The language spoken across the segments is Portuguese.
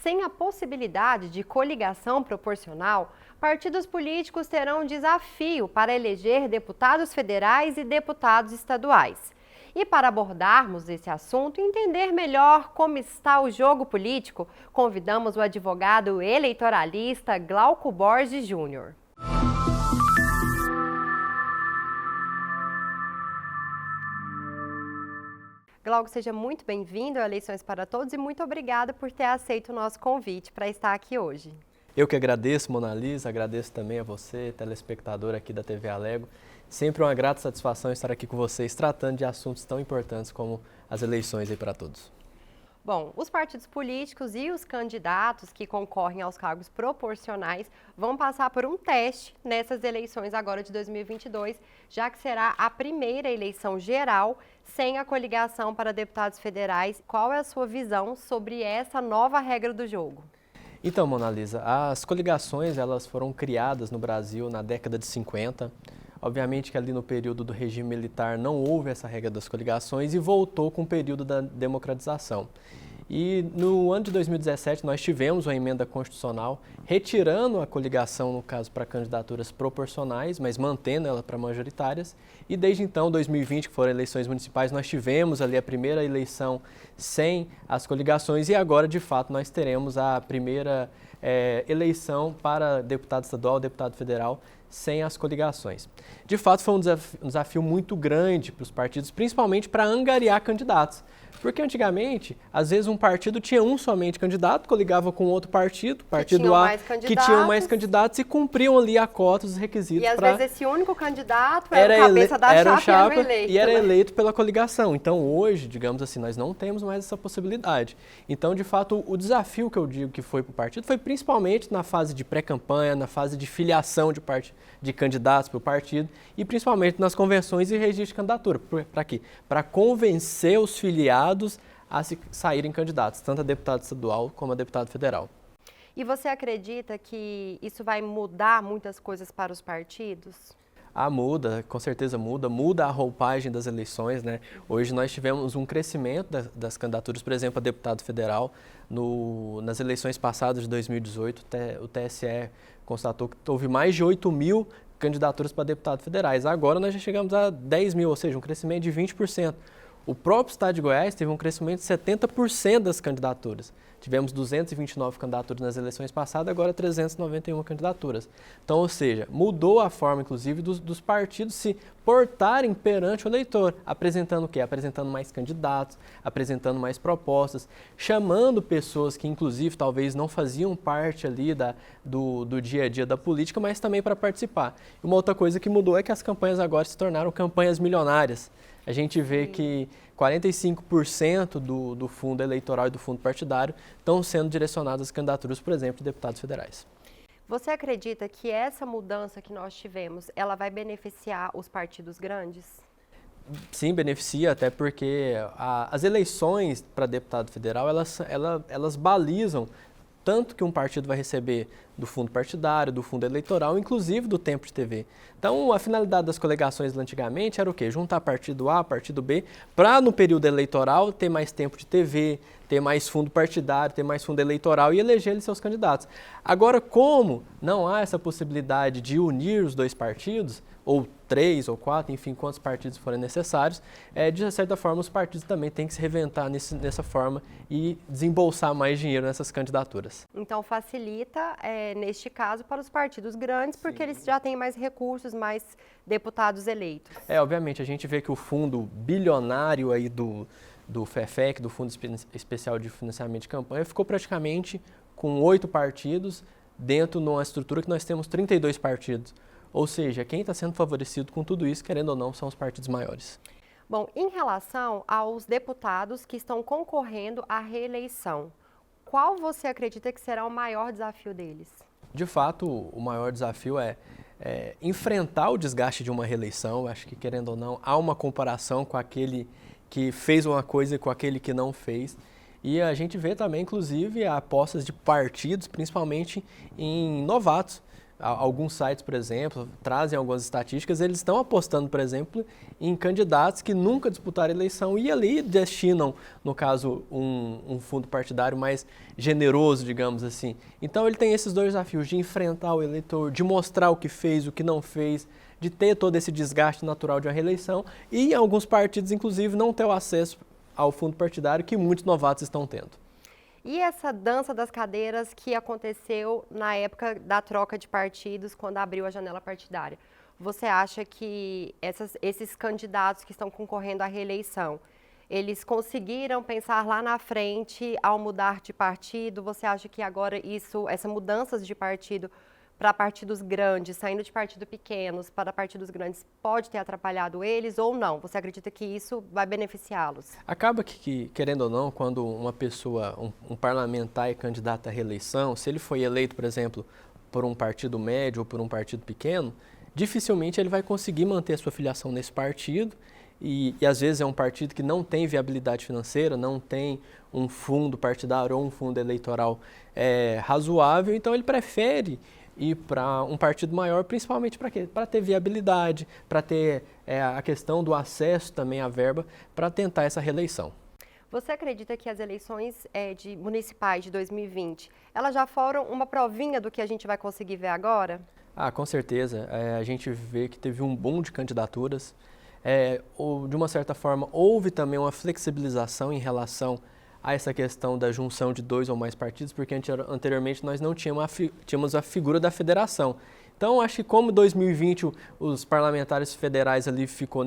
Sem a possibilidade de coligação proporcional, partidos políticos terão um desafio para eleger deputados federais e deputados estaduais. E para abordarmos esse assunto e entender melhor como está o jogo político, convidamos o advogado eleitoralista Glauco Borges Júnior. Glauco, seja muito bem-vindo ao Eleições para Todos e muito obrigada por ter aceito o nosso convite para estar aqui hoje. Eu que agradeço, Mona Lisa, agradeço também a você, telespectador aqui da TV Alego. Sempre uma grata satisfação estar aqui com vocês, tratando de assuntos tão importantes como as eleições aí para todos. Bom, os partidos políticos e os candidatos que concorrem aos cargos proporcionais vão passar por um teste nessas eleições agora de 2022, já que será a primeira eleição geral sem a coligação para deputados federais. Qual é a sua visão sobre essa nova regra do jogo? Então, Mona Lisa, as coligações elas foram criadas no Brasil na década de 50. Obviamente que ali no período do regime militar não houve essa regra das coligações e voltou com o período da democratização. E no ano de 2017 nós tivemos uma emenda constitucional retirando a coligação, no caso, para candidaturas proporcionais, mas mantendo ela para majoritárias. E desde então, 2020, que foram eleições municipais, nós tivemos ali a primeira eleição sem as coligações e agora, de fato, nós teremos a primeira eleição para deputado estadual, deputado federal, sem as coligações. De fato, foi um desafio muito grande para os partidos, principalmente para angariar candidatos. Porque antigamente, às vezes um partido tinha um somente candidato, coligava com outro partido, partido A, que tinham mais candidatos e cumpriam ali a cota, os requisitos. E às vezes esse único candidato era o cabeça da chapa e era eleito pela coligação. Então hoje, digamos assim, nós não temos mais essa possibilidade. Então, de fato, o desafio que eu digo que foi para o partido foi principalmente na fase de pré-campanha, na fase de filiação de candidatos para o partido e principalmente nas convenções e registro de candidatura. Para quê? Para convencer os filiados a saírem candidatos, tanto a deputado estadual como a deputado federal. E você acredita que isso vai mudar muitas coisas para os partidos? Muda, com certeza muda a roupagem das eleições, né? Hoje nós tivemos um crescimento das candidaturas, por exemplo, a deputado federal, nas eleições passadas de 2018, o TSE constatou que houve mais de 8.000 candidaturas para deputados federais. Agora nós já chegamos a 10.000, ou seja, um crescimento de 20%. O próprio estado de Goiás teve um crescimento de 70% das candidaturas. Tivemos 229 candidaturas nas eleições passadas, agora 391 candidaturas. Então, ou seja, mudou a forma, inclusive, dos partidos se portarem perante o eleitor, apresentando o quê? Apresentando mais candidatos, apresentando mais propostas, chamando pessoas que, inclusive, talvez não faziam parte ali do dia a dia da política, mas também para participar. E uma outra coisa que mudou é que as campanhas agora se tornaram campanhas milionárias. A gente vê que 45% do fundo eleitoral e do fundo partidário estão sendo direcionados às candidaturas, por exemplo, de deputados federais. Você acredita que essa mudança que nós tivemos, ela vai beneficiar os partidos grandes? Sim, beneficia, até porque as eleições para deputado federal, elas balizam tanto que um partido vai receber do fundo partidário, do fundo eleitoral, inclusive do tempo de TV. Então, a finalidade das coligações antigamente era o quê? Juntar partido A, partido B, para no período eleitoral ter mais tempo de TV, ter mais fundo partidário, ter mais fundo eleitoral e eleger eles seus candidatos. Agora, como não há essa possibilidade de unir os dois partidos, ou 3 ou 4, enfim, quantos partidos forem necessários, de certa forma os partidos também têm que se reinventar nessa forma e desembolsar mais dinheiro nessas candidaturas. Então facilita, neste caso, para os partidos grandes, porque eles já têm mais recursos, mais deputados eleitos. Obviamente, a gente vê que o fundo bilionário aí do FEFEC, do Fundo Especial de Financiamento de Campanha, ficou praticamente com 8 partidos dentro de uma estrutura que nós temos 32 partidos. Ou seja, quem está sendo favorecido com tudo isso, querendo ou não, são os partidos maiores. Bom, em relação aos deputados que estão concorrendo à reeleição, qual você acredita que será o maior desafio deles? De fato, o maior desafio é enfrentar o desgaste de uma reeleição. Acho que, querendo ou não, há uma comparação com aquele que fez uma coisa e com aquele que não fez. E a gente vê também, inclusive, apostas de partidos, principalmente em novatos. Alguns sites, por exemplo, trazem algumas estatísticas, eles estão apostando, por exemplo, em candidatos que nunca disputaram eleição e ali destinam, no caso, um fundo partidário mais generoso, digamos assim. Então ele tem esses dois desafios de enfrentar o eleitor, de mostrar o que fez, o que não fez, de ter todo esse desgaste natural de uma reeleição e alguns partidos, inclusive, não ter o acesso ao fundo partidário que muitos novatos estão tendo. E essa dança das cadeiras que aconteceu na época da troca de partidos, quando abriu a janela partidária? Você acha que esses candidatos que estão concorrendo à reeleição, eles conseguiram pensar lá na frente ao mudar de partido? Você acha que agora essas mudanças de partido para partidos grandes, saindo de partidos pequenos para partidos grandes, pode ter atrapalhado eles ou não? Você acredita que isso vai beneficiá-los? Acaba que, querendo ou não, quando uma pessoa, um parlamentar é candidato à reeleição, se ele foi eleito, por exemplo, por um partido médio ou por um partido pequeno, dificilmente ele vai conseguir manter a sua filiação nesse partido e às vezes é um partido que não tem viabilidade financeira, não tem um fundo partidário ou um fundo eleitoral razoável, então ele prefere ir para um partido maior, principalmente para quê? Para ter viabilidade, para ter a questão do acesso também à verba, para tentar essa reeleição. Você acredita que as eleições municipais de 2020, elas já foram uma provinha do que a gente vai conseguir ver agora? Com certeza. A gente vê que teve um boom de candidaturas. De uma certa forma, houve também uma flexibilização em relação a essa questão da junção de 2 ou mais partidos, porque anteriormente nós não tínhamos a figura da federação. Então, acho que como 2020 os parlamentares federais ali ficou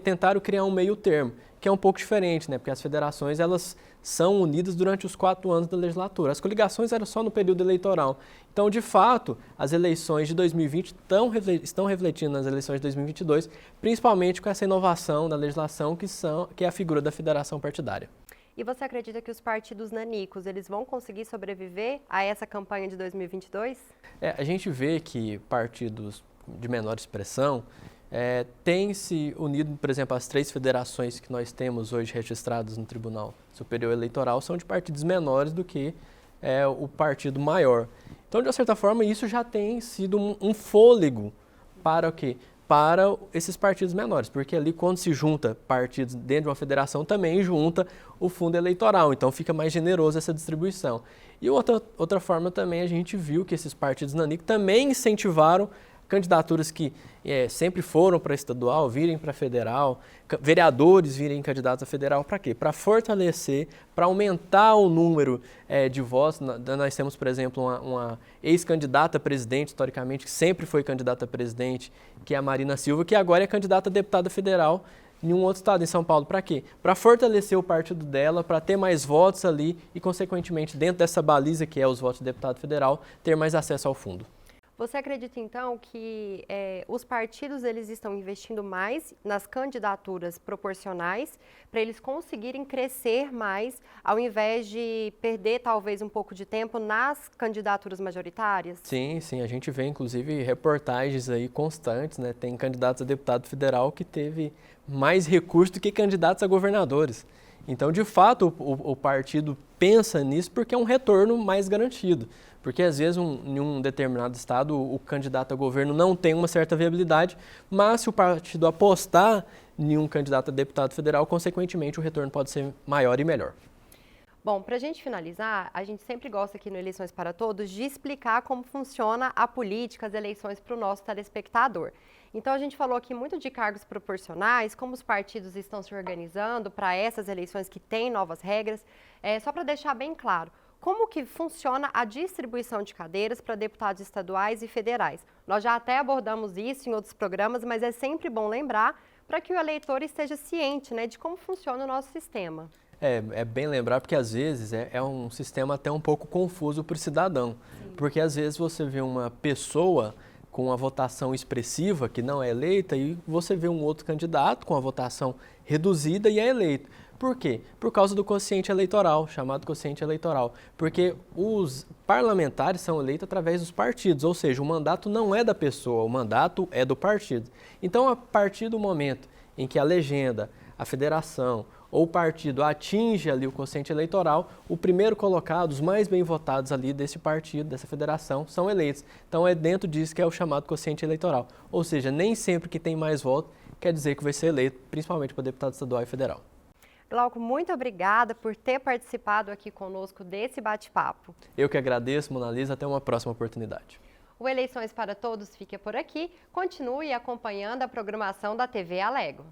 tentaram criar um meio termo, que é um pouco diferente, né? Porque as federações elas são unidas durante os 4 anos da legislatura. As coligações eram só no período eleitoral. Então, de fato, as eleições de 2020 estão refletindo nas eleições de 2022, principalmente com essa inovação da legislação que é a figura da federação partidária. E você acredita que os partidos nanicos, eles vão conseguir sobreviver a essa campanha de 2022? A gente vê que partidos de menor expressão têm se unido, por exemplo, as 3 federações que nós temos hoje registradas no Tribunal Superior Eleitoral são de partidos menores do que o partido maior. Então, de uma certa forma, isso já tem sido um fôlego para o quê? Para esses partidos menores, porque ali quando se junta partidos dentro de uma federação também junta o fundo eleitoral, então fica mais generoso essa distribuição. E outra forma também a gente viu que esses partidos nanicos também incentivaram candidaturas que sempre foram para estadual, virem para federal, vereadores virem candidatos a federal, para quê? Para fortalecer, para aumentar o número de votos. Nós temos, por exemplo, uma ex-candidata a presidente, historicamente, que sempre foi candidata a presidente, que é a Marina Silva, que agora é candidata a deputada federal em um outro estado, em São Paulo. Para quê? Para fortalecer o partido dela, para ter mais votos ali e, consequentemente, dentro dessa baliza que é os votos de deputado federal, ter mais acesso ao fundo. Você acredita, então, que os partidos eles estão investindo mais nas candidaturas proporcionais para eles conseguirem crescer mais, ao invés de perder, talvez, um pouco de tempo nas candidaturas majoritárias? Sim, a gente vê, inclusive, reportagens aí constantes, né? Tem candidatos a deputado federal que teve mais recursos do que candidatos a governadores. Então, de fato, o partido pensa nisso porque é um retorno mais garantido. Porque, às vezes, em um determinado estado, o candidato a governo não tem uma certa viabilidade, mas se o partido apostar em um candidato a deputado federal, consequentemente, o retorno pode ser maior e melhor. Bom, para a gente finalizar, a gente sempre gosta aqui no Eleições para Todos de explicar como funciona a política, as eleições para o nosso telespectador. Então, a gente falou aqui muito de cargos proporcionais, como os partidos estão se organizando para essas eleições que têm novas regras. Só para deixar bem claro, como que funciona a distribuição de cadeiras para deputados estaduais e federais? Nós já até abordamos isso em outros programas, mas é sempre bom lembrar para que o eleitor esteja ciente, né, de como funciona o nosso sistema. É bem lembrar, porque às vezes é um sistema até um pouco confuso para o cidadão. Sim. Porque às vezes você vê uma pessoa com uma votação expressiva que não é eleita e você vê um outro candidato com a votação reduzida e é eleito. Por quê? Por causa do quociente eleitoral, chamado quociente eleitoral. Porque os parlamentares são eleitos através dos partidos, ou seja, o mandato não é da pessoa, o mandato é do partido. Então, a partir do momento em que a legenda, a federação ou o partido atinge ali o quociente eleitoral, o primeiro colocado, os mais bem votados ali desse partido, dessa federação, são eleitos. Então é dentro disso que é o chamado quociente eleitoral. Ou seja, nem sempre que tem mais votos quer dizer que vai ser eleito, principalmente para deputado estadual e federal. Glauco, muito obrigada por ter participado aqui conosco desse bate-papo. Eu que agradeço, Mona Lisa, até uma próxima oportunidade. O Eleições para Todos fica por aqui. Continue acompanhando a programação da TV Alego.